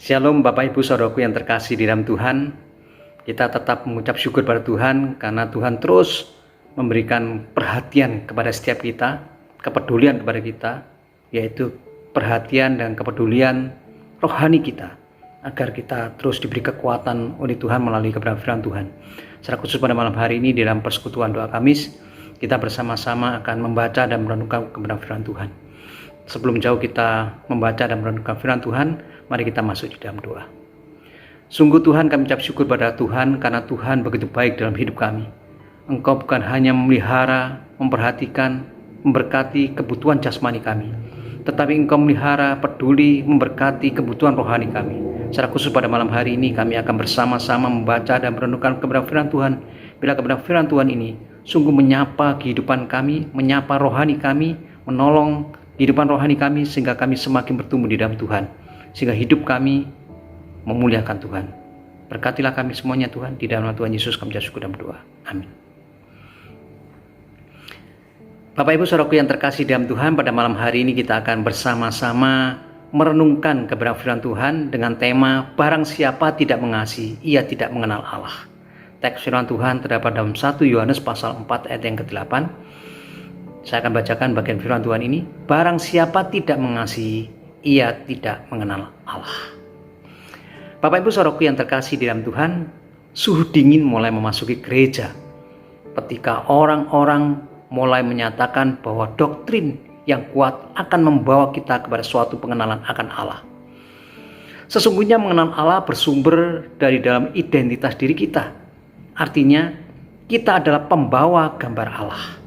Shalom Bapak Ibu Saudaraku yang terkasih di dalam Tuhan. Kita tetap mengucap syukur pada Tuhan karena Tuhan terus memberikan perhatian kepada setiap kita, kepedulian kepada kita, yaitu perhatian dan kepedulian rohani kita, agar kita terus diberi kekuatan oleh Tuhan melalui kebenaran firman Tuhan. Secara khusus pada malam hari ini di dalam persekutuan doa Kamis, kita bersama-sama akan membaca dan merenungkan kebenaran firman Tuhan. Sebelum jauh kita membaca dan merenungkan firman Tuhan, mari kita masuk di dalam doa. Sungguh Tuhan, kami ucap syukur pada Tuhan karena Tuhan begitu baik dalam hidup kami. Engkau bukan hanya memelihara, memperhatikan, memberkati kebutuhan jasmani kami, tetapi Engkau memelihara, peduli, memberkati kebutuhan rohani kami. Secara khusus pada malam hari ini kami akan bersama-sama membaca dan merenungkan kebenaran firman Tuhan. Bila kebenaran firman Tuhan ini sungguh menyapa kehidupan kami, menyapa rohani kami, menolong kehidupan rohani kami sehingga kami semakin bertumbuh di dalam Tuhan, sehingga hidup kami memuliakan Tuhan. Berkatilah kami semuanya Tuhan, di dalam nama Tuhan Yesus kami syukur dan berdoa. Amin. Bapak Ibu Saudaraku yang terkasih dalam Tuhan, pada malam hari ini kita akan bersama-sama merenungkan kebenaran firman Tuhan dengan tema barang siapa tidak mengasihi, ia tidak mengenal Allah. Teks firman Tuhan terdapat dalam 1 Yohanes pasal 4 ayat yang ke-8. Saya akan bacakan bagian firman Tuhan ini. Barang siapa tidak mengasihi, ia tidak mengenal Allah. Bapak Ibu Saudaraku yang terkasih di dalam Tuhan, suhu dingin mulai memasuki gereja ketika orang-orang mulai menyatakan bahwa doktrin yang kuat akan membawa kita kepada suatu pengenalan akan Allah. Sesungguhnya mengenal Allah bersumber dari dalam identitas diri kita. Artinya, kita adalah pembawa gambar Allah.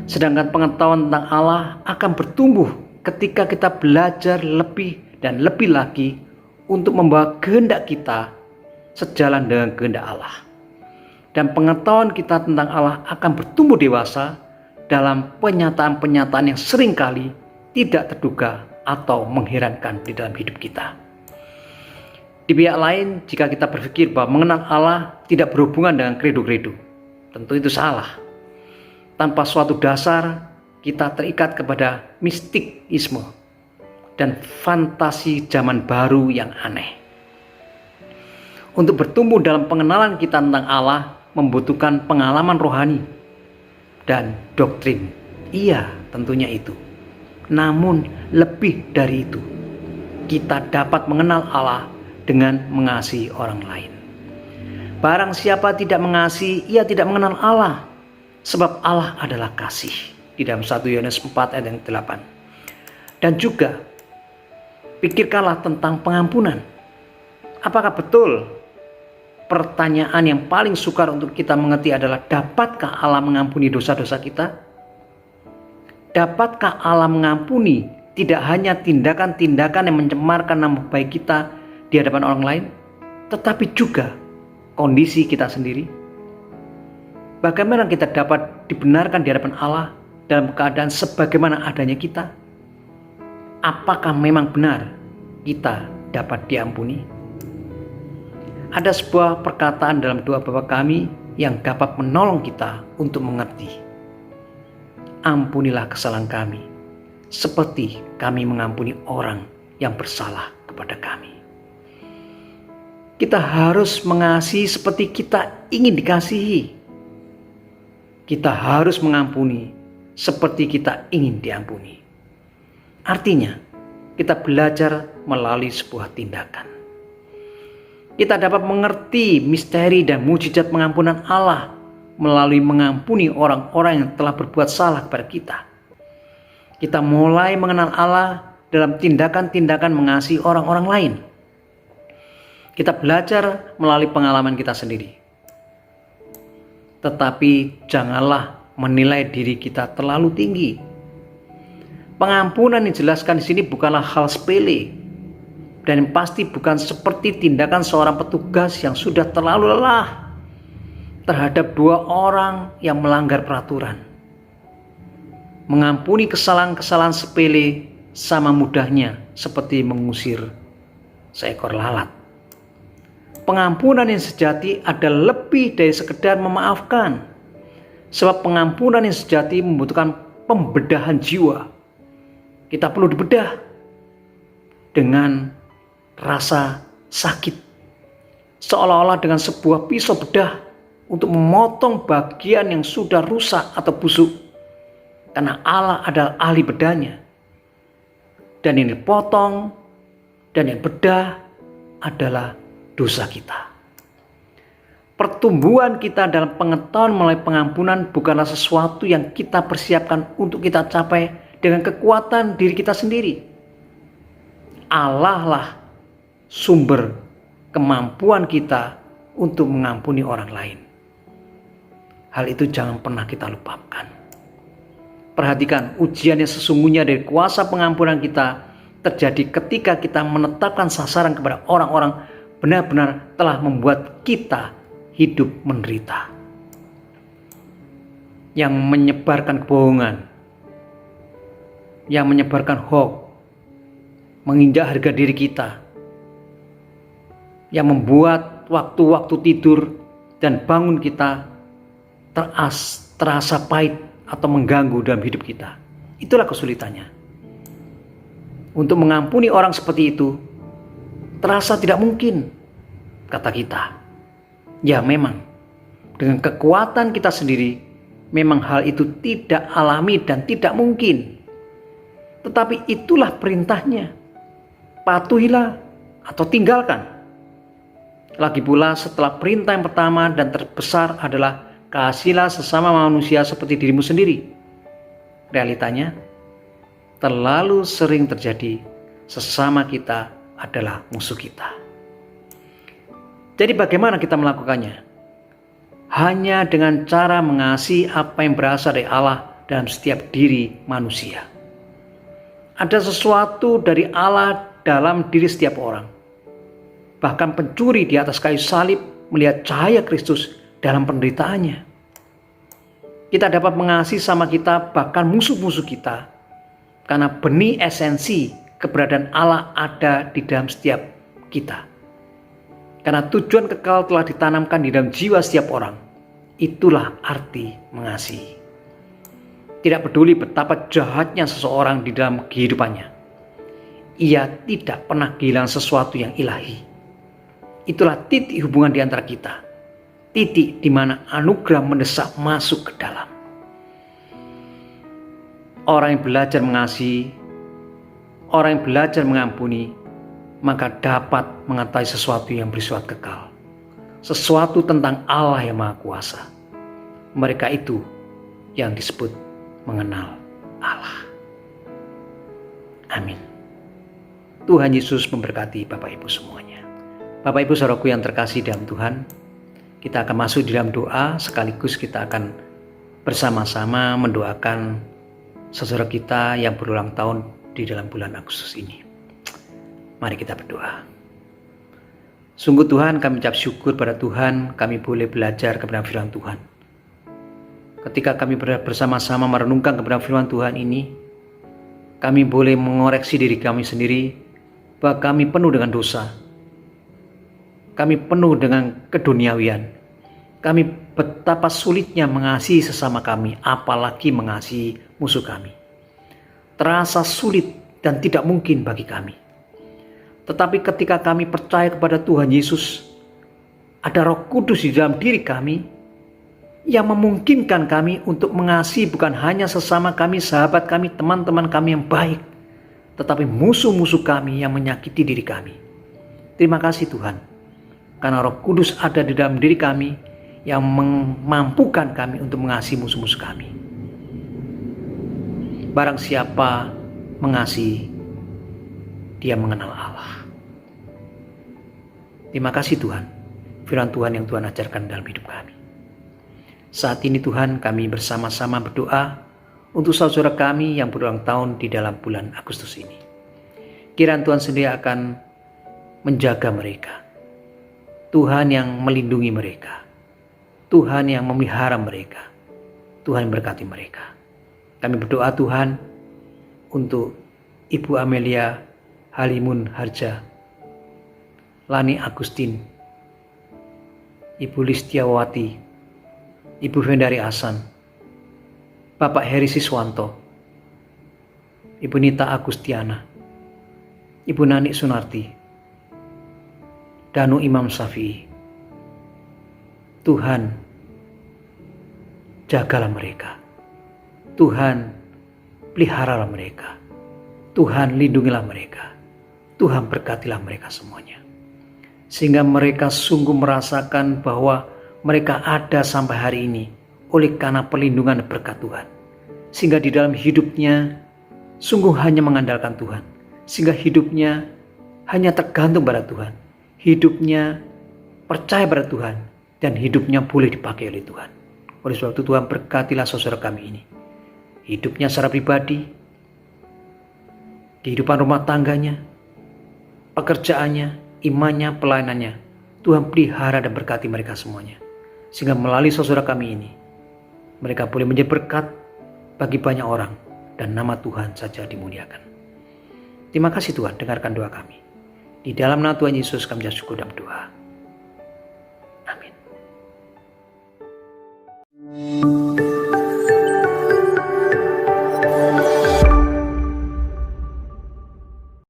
Sedangkan pengetahuan tentang Allah akan bertumbuh ketika kita belajar lebih dan lebih lagi untuk membawa kehendak kita sejalan dengan kehendak Allah. Dan pengetahuan kita tentang Allah akan bertumbuh dewasa dalam penyataan-penyataan yang seringkali tidak terduga atau mengherankan di dalam hidup kita. Di pihak lain, jika kita berpikir bahwa mengenal Allah tidak berhubungan dengan kredo-kredo, tentu itu salah. Tanpa suatu dasar, kita terikat kepada mistikisme dan fantasi zaman baru yang aneh. Untuk bertumbuh dalam pengenalan kita tentang Allah membutuhkan pengalaman rohani dan doktrin. Iya, tentunya itu. Namun lebih dari itu, kita dapat mengenal Allah dengan mengasihi orang lain. Barang siapa tidak mengasihi, ia tidak mengenal Allah. Sebab Allah adalah kasih, di dalam 1 Yohanes 4 ayat yang 8. Dan juga pikirkanlah tentang pengampunan. Apakah betul pertanyaan yang paling sukar untuk kita mengerti adalah, dapatkah Allah mengampuni dosa-dosa kita? Dapatkah Allah mengampuni tidak hanya tindakan-tindakan yang mencemarkan nama baik kita di hadapan orang lain, tetapi juga kondisi kita sendiri? Bagaimana kita dapat dibenarkan di hadapan Allah dalam keadaan sebagaimana adanya kita? Apakah memang benar kita dapat diampuni? Ada sebuah perkataan dalam doa Bapa kami yang dapat menolong kita untuk mengerti. Ampunilah kesalahan kami, seperti kami mengampuni orang yang bersalah kepada kami. Kita harus mengasihi seperti kita ingin dikasihi. Kita harus mengampuni seperti kita ingin diampuni. Artinya, kita belajar melalui sebuah tindakan. Kita dapat mengerti misteri dan mujizat pengampunan Allah melalui mengampuni orang-orang yang telah berbuat salah kepada kita. Kita mulai mengenal Allah dalam tindakan-tindakan mengasihi orang-orang lain. Kita belajar melalui pengalaman kita sendiri. Tetapi janganlah menilai diri kita terlalu tinggi. Pengampunan yang dijelaskan di sini bukanlah hal sepele, dan pasti bukan seperti tindakan seorang petugas yang sudah terlalu lelah terhadap dua orang yang melanggar peraturan. Mengampuni kesalahan-kesalahan sepele sama mudahnya seperti mengusir seekor lalat. Pengampunan yang sejati adalah lebih dari sekedar memaafkan. Sebab pengampunan yang sejati membutuhkan pembedahan jiwa. Kita perlu dibedah dengan rasa sakit, seolah-olah dengan sebuah pisau bedah untuk memotong bagian yang sudah rusak atau busuk, karena Allah adalah ahli bedahnya. Dan yang dipotong dan yang bedah adalah dosa kita. Pertumbuhan kita dalam pengetahuan melalui pengampunan bukanlah sesuatu yang kita persiapkan untuk kita capai dengan kekuatan diri kita sendiri. Allah lah sumber kemampuan kita untuk mengampuni orang lain. Hal itu jangan pernah kita lupakan. Perhatikan, ujian yang sesungguhnya dari kuasa pengampunan kita terjadi ketika kita menetapkan sasaran kepada orang-orang benar-benar telah membuat kita hidup menderita, yang menyebarkan kebohongan, yang menyebarkan hoax, menginjak harga diri kita, yang membuat waktu-waktu tidur dan bangun kita terasa pahit atau mengganggu dalam hidup kita. Itulah kesulitannya. Untuk mengampuni orang seperti itu terasa tidak mungkin, kata kita. Ya memang, dengan kekuatan kita sendiri, memang hal itu tidak alami dan tidak mungkin. Tetapi itulah perintahnya. Patuhilah atau tinggalkan. Lagi pula setelah perintah yang pertama dan terbesar adalah kasihilah sesama manusia seperti dirimu sendiri. Realitanya, terlalu sering terjadi sesama kita adalah musuh kita. Jadi bagaimana kita melakukannya? Hanya dengan cara mengasihi apa yang berasal dari Allah dalam setiap diri manusia. Ada sesuatu dari Allah dalam diri setiap orang. Bahkan pencuri di atas kayu salib melihat cahaya Kristus dalam penderitaannya. Kita dapat mengasihi sama kita, bahkan musuh-musuh kita, karena benih esensi keberadaan Allah ada di dalam setiap kita. Karena tujuan kekal telah ditanamkan di dalam jiwa setiap orang. Itulah arti mengasihi. Tidak peduli betapa jahatnya seseorang di dalam kehidupannya, ia tidak pernah kehilangan sesuatu yang ilahi. Itulah titik hubungan di antara kita. Titik di mana anugerah mendesak masuk ke dalam. Orang yang belajar mengasihi, orang yang belajar mengampuni, maka dapat mengetahui sesuatu yang bersifat kekal. Sesuatu tentang Allah yang Maha Kuasa. Mereka itu yang disebut mengenal Allah. Amin. Tuhan Yesus memberkati Bapak Ibu semuanya. Bapak Ibu saudaraku yang terkasih dalam Tuhan, kita akan masuk di dalam doa, sekaligus kita akan bersama-sama mendoakan saudara kita yang berulang tahun di dalam bulan Agustus ini. Mari kita berdoa. Sungguh Tuhan, kami ucap syukur pada Tuhan, kami boleh belajar kebenaran firman Tuhan. Ketika kami bersama-sama merenungkan kebenaran firman Tuhan ini, kami boleh mengoreksi diri kami sendiri bahwa kami penuh dengan dosa. Kami penuh dengan keduniawian. Kami betapa sulitnya mengasihi sesama kami, apalagi mengasihi musuh kami. Terasa sulit dan tidak mungkin bagi kami. Tetapi ketika kami percaya kepada Tuhan Yesus, ada Roh Kudus di dalam diri kami yang memungkinkan kami untuk mengasihi bukan hanya sesama kami, sahabat kami, teman-teman kami yang baik, tetapi musuh-musuh kami yang menyakiti diri kami. Terima kasih Tuhan, karena Roh Kudus ada di dalam diri kami yang memampukan kami untuk mengasihi musuh-musuh kami. Barang siapa mengasihi, dia mengenal Allah. Terima kasih Tuhan, firman Tuhan yang Tuhan ajarkan dalam hidup kami. Saat ini Tuhan, kami bersama-sama berdoa untuk saudara kami yang berulang tahun di dalam bulan Agustus ini. Kiranya Tuhan sendiri akan menjaga mereka. Tuhan yang melindungi mereka. Tuhan yang memelihara mereka. Tuhan berkati mereka. Kami berdoa Tuhan untuk Ibu Amelia Halimun Harja, Lani Agustin, Ibu Listiawati, Ibu Vendari Asan, Bapak Heri Siswanto, Ibu Nita Agustiana, Ibu Nani Sunarti, Danu Imam Syafi'i. Tuhan, jagalah mereka. Tuhan, peliharalah mereka. Tuhan, lindungilah mereka. Tuhan, berkatilah mereka semuanya. Sehingga mereka sungguh merasakan bahwa mereka ada sampai hari ini oleh karena perlindungan dan berkat Tuhan. Sehingga di dalam hidupnya sungguh hanya mengandalkan Tuhan. Sehingga hidupnya hanya tergantung pada Tuhan. Hidupnya percaya pada Tuhan. Dan hidupnya boleh dipakai oleh Tuhan. Oleh sebab itu Tuhan, berkatilah saudara kami ini. Hidupnya secara pribadi, kehidupan rumah tangganya, pekerjaannya, imannya, pelayanannya. Tuhan pelihara dan berkati mereka semuanya. Sehingga melalui saudara kami ini, mereka boleh menjadi berkat bagi banyak orang. Dan nama Tuhan saja dimuliakan. Terima kasih Tuhan, dengarkan doa kami. Di dalam nama Tuhan Yesus kami syukur dan berdoa.